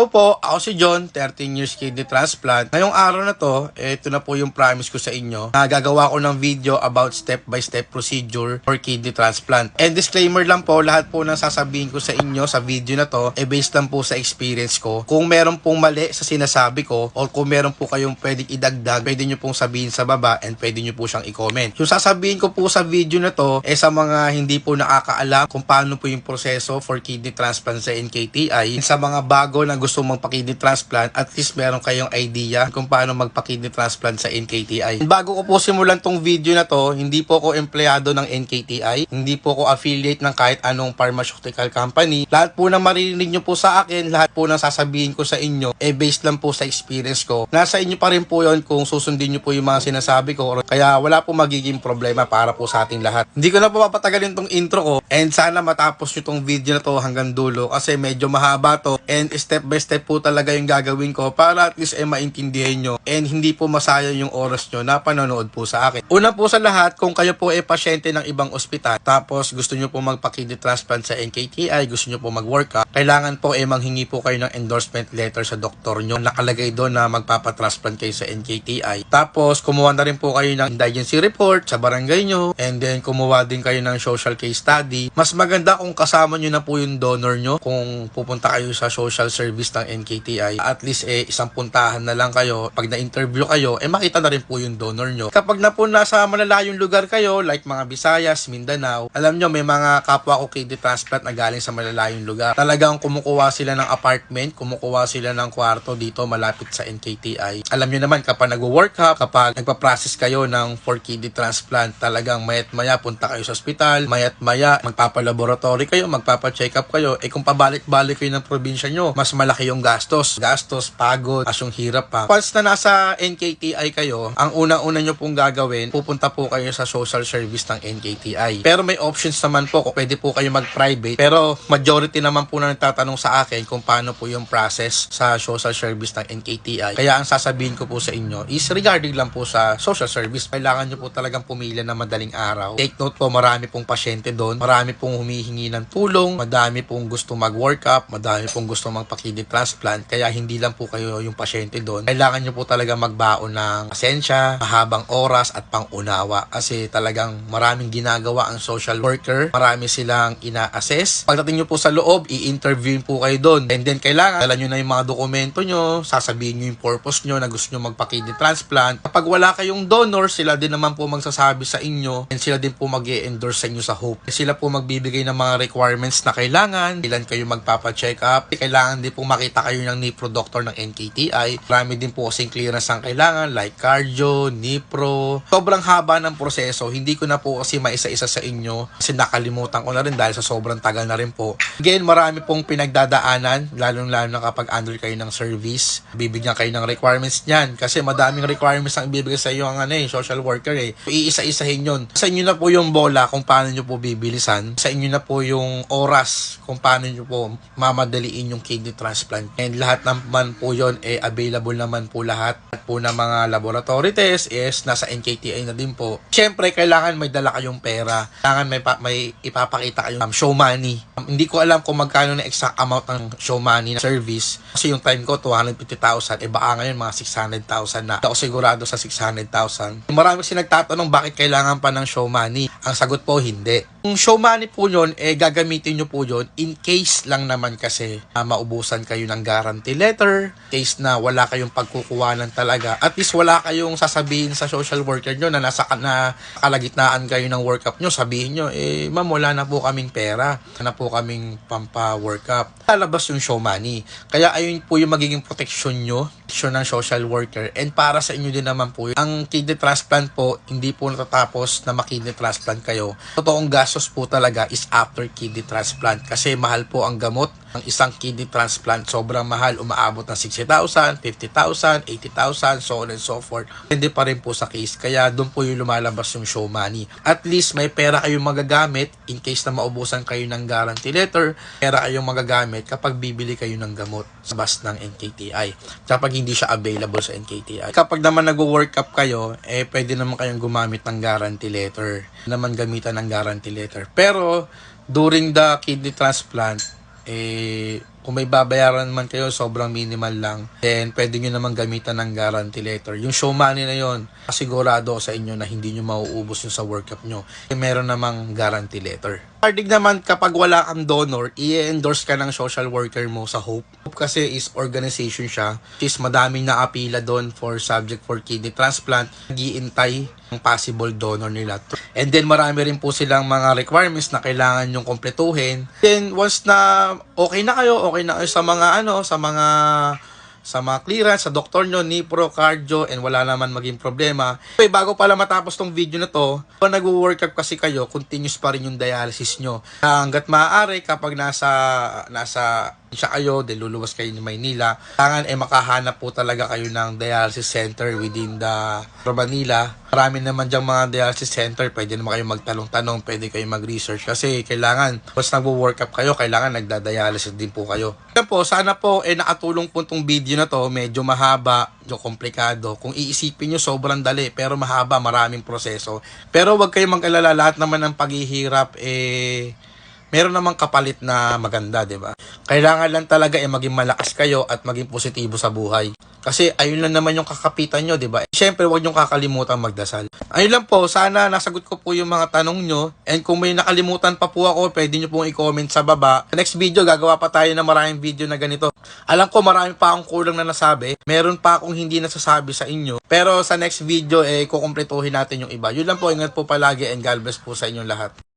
Hello po, ako si John, 13 years kidney transplant. Ngayong araw na to, ito na po yung promise ko sa inyo na gagawa ko ng video about step-by-step procedure for kidney transplant. And disclaimer lang po, lahat po ng sasabihin ko sa inyo sa video na to, based lang po sa experience ko. Kung meron pong mali sa sinasabi ko, o kung meron po kayong pwedeng idagdag, pwede nyo pong sabihin sa baba and pwede nyo po siyang i-comment. Yung sasabihin ko po sa video na to, sa mga hindi po nakakaalam kung paano po yung proseso for kidney transplant sa NKTI, sa mga bago na gusto magpa-kidney transplant, at least meron kayong idea kung paano magpa-kidney transplant sa NKTI. Bago ko po simulan tong video na to, hindi po ako empleyado ng NKTI, hindi po ako affiliate ng kahit anong pharmaceutical company. Lahat po na maririnig nyo po sa akin, lahat po na sasabihin ko sa inyo, based lang po sa experience ko. Nasa inyo pa rin po yon kung susundin nyo po yung mga sinasabi ko, kaya wala po magiging problema para po sa ating lahat. Hindi ko na po papatagalin tong intro ko, and sana matapos nyo tong video na to hanggang dulo kasi medyo mahaba to, and step by step po talaga yung gagawin ko para at least maintindihan nyo and hindi po masayang yung oras nyo na panonood po sa akin. Una po sa lahat, kung kayo po pasyente ng ibang ospital tapos gusto nyo po magpa-kidney transplant sa NKTI, gusto nyo po mag-workup, kailangan po manghingi po kayo ng endorsement letter sa doktor nyo. Nakalagay doon na magpapa-transplant kayo sa NKTI. Tapos kumuha na rin po kayo ng indigency report sa barangay nyo, and then kumuha din kayo ng social case study. Mas maganda kung kasama nyo na po yung donor nyo kung pupunta kayo sa social service ng NKTI. At least isang puntahan na lang kayo. Pag na-interview kayo, makita na rin po yung donor nyo. Kapag na po nasa malalayong lugar kayo, like mga Visayas, Mindanao, alam nyo may mga kapwa ko kidney transplant na galing sa malalayong lugar. Talagang kumukuha sila ng apartment, kumukuha sila ng kwarto dito malapit sa NKTI. Alam nyo naman kapag nag-workup, kapag nagpa-process kayo ng for kidney transplant, talagang mayat maya punta kayo sa ospital, mayat maya magpapalaboratory kayo, magpapa-check up kayo. Kung pabalik-balik kayo ng probinsya nyo, mas malaki yung gastos, pagod, yung hirap pa. Once na nasa NKTI kayo, ang una-una nyo pong gagawin, pupunta po kayo sa social service ng NKTI. Pero may options naman po, pwede po kayo mag-private, pero majority naman po na nagtatanong sa akin kung paano po yung process sa social service ng NKTI. Kaya ang sasabihin ko po sa inyo is regarding lang po sa social service. Kailangan nyo po talagang pumila na madaling araw. Take note po, marami pong pasyente doon, marami pong humihingi ng tulong, madami pong gusto mag-workup, madami pong gusto magpa-kidney transplant, kaya hindi lang po kayo yung pasyente doon. Kailangan nyo po talaga magbaon ng pasensya, mahabang oras at pangunawa kasi talagang maraming ginagawa ang social worker, marami silang ina-assess. Pagdating nyo po sa loob, i-interview po kayo doon, and then kailangan dala nyo na yung mga dokumento nyo, sasabihin nyo yung purpose nyo na gusto nyo magpa-kidney transplant. Kapag wala kayong donor, sila din naman po magsasabi sa inyo, and sila din po mag-i-endorse sa inyo sa Hope. Sila po magbibigay ng mga requirements na kailangan, ilan kayo magpapa-check up, kailangan din po makita kayo ng NIPRO doctor ng NKTI. Marami din po kasing clearance ang kailangan like cardio, NIPRO. Sobrang haba ng proseso. Hindi ko na po kasi maisa-isa sa inyo kasi nakalimutan ko na rin dahil sa sobrang tagal na rin po. Again, marami pong pinagdadaanan lalong-lalo na kapag under kayo ng service. Bibigyan kayo ng requirements niyan kasi madaming requirements ang ibibigay sa iyo ang social worker Iisa-isahin yun. Sa inyo na po yung bola kung paano nyo po bibilisan. Sa inyo na po yung oras kung paano nyo po mamadaliin yung kidney transplant. And lahat naman po yun, available naman po lahat po ng mga laboratory test nasa NKTI na din po. Siyempre, kailangan may dala kayong pera. Kailangan may ipapakita kayong show money. Hindi ko alam kung magkano na exact amount ng show money na service. Kasi yung time ko, 250,000. Baka ngayon, mga 600,000 na. Ako sigurado sa 600,000. Marami kasi nagtatanong bakit kailangan pa ng show money. Ang sagot po, hindi. Yung show money po yun, gagamitin nyo po yun in case lang naman kasi maubusan kayo ng guarantee letter, case na wala kayong pagkukuhanan talaga. At least wala kayong sasabihin sa social worker nyo na nasa kalagitnaan kayo ng workup nyo. Sabihin nyo, ma'am, wala na po kaming pera. Wala na po kaming pampa-workup. Lalabas yung show money. Kaya ayun po yung magiging protection nyo, protection ng social worker. And para sa inyo din naman po, ang kidney transplant po, hindi po natatapos na makidney transplant kayo. Totoong gastos po talaga is after kidney transplant kasi mahal po ang gamot. Ang isang kidney transplant sobrang mahal, umaabot ng 60,000, 50,000, 80,000, so on and so forth. Hindi pa rin po sa case, kaya doon po yung lumalabas yung show money. At least may pera kayong magagamit in case na maubusan kayo ng guarantee letter, pera kayong magagamit kapag bibili kayo ng gamot sa bus ng NKTI. Kapag hindi siya available sa NKTI. Kapag naman nag-work up kayo, pwede naman kayong gumamit ng guarantee letter. Naman gamitan ng guarantee letter. Pero during the kidney transplant, Kung may babayaran man kayo, sobrang minimal lang. Then, pwede nyo naman gamitan ng guarantee letter. Yung show money na yon, kasigurado sa inyo na hindi nyo mauubos yung sa workup nyo. Meron namang guarantee letter. Pardig naman, kapag wala kang donor, i-endorse ka ng social worker mo sa Hope. Hope kasi is organization siya. Which is madaming naapila doon for subject for kidney transplant. Nag-iintay ang possible donor nila. And then marami rin po silang mga requirements na kailangan yung kompletuhin. Then once na okay na kayo sa mga sa mga clearance, sa doktor nyo, nipro, cardio, and wala naman maging problema. Okay, bago pala matapos tong video na to, kung nag-workup kasi kayo, continuous pa rin yung dialysis nyo. Hanggat maaari, kapag nasa siya kayo, then luluwas kayo ng Maynila, kailangan makahanap po talaga kayo ng dialysis center within the Manila. Marami naman dyang mga dialysis center, pwede naman kayo magtanong-tanong, pwede kayo mag-research kasi kailangan, once nag-work up kayo, kailangan nagda-dialysis din po kayo. Kaya po, sana po nakatulong po itong video na to, medyo mahaba, medyo komplikado. Kung iisipin nyo, sobrang dali, pero mahaba, maraming proseso. Pero wag kayong mag-alala, lahat naman ng paghihirap, meron namang kapalit na maganda, di ba? Kailangan lang talaga maging malakas kayo at maging positibo sa buhay. Kasi ayun lang naman yung kakapitan nyo, di ba? Siyempre, huwag nyo kakalimutan magdasal. Ayun lang po, sana nasagot ko po yung mga tanong nyo. And kung may nakalimutan pa po ako, pwede nyo pong i-comment sa baba. Sa next video, gagawa pa tayo ng maraming video na ganito. Alam ko, marami pa akong kulang na nasabi. Meron pa akong hindi nasasabi sa inyo. Pero sa next video, kukumpletuhin natin yung iba. Yun lang po, ingat po palagi and God bless po sa inyong lahat.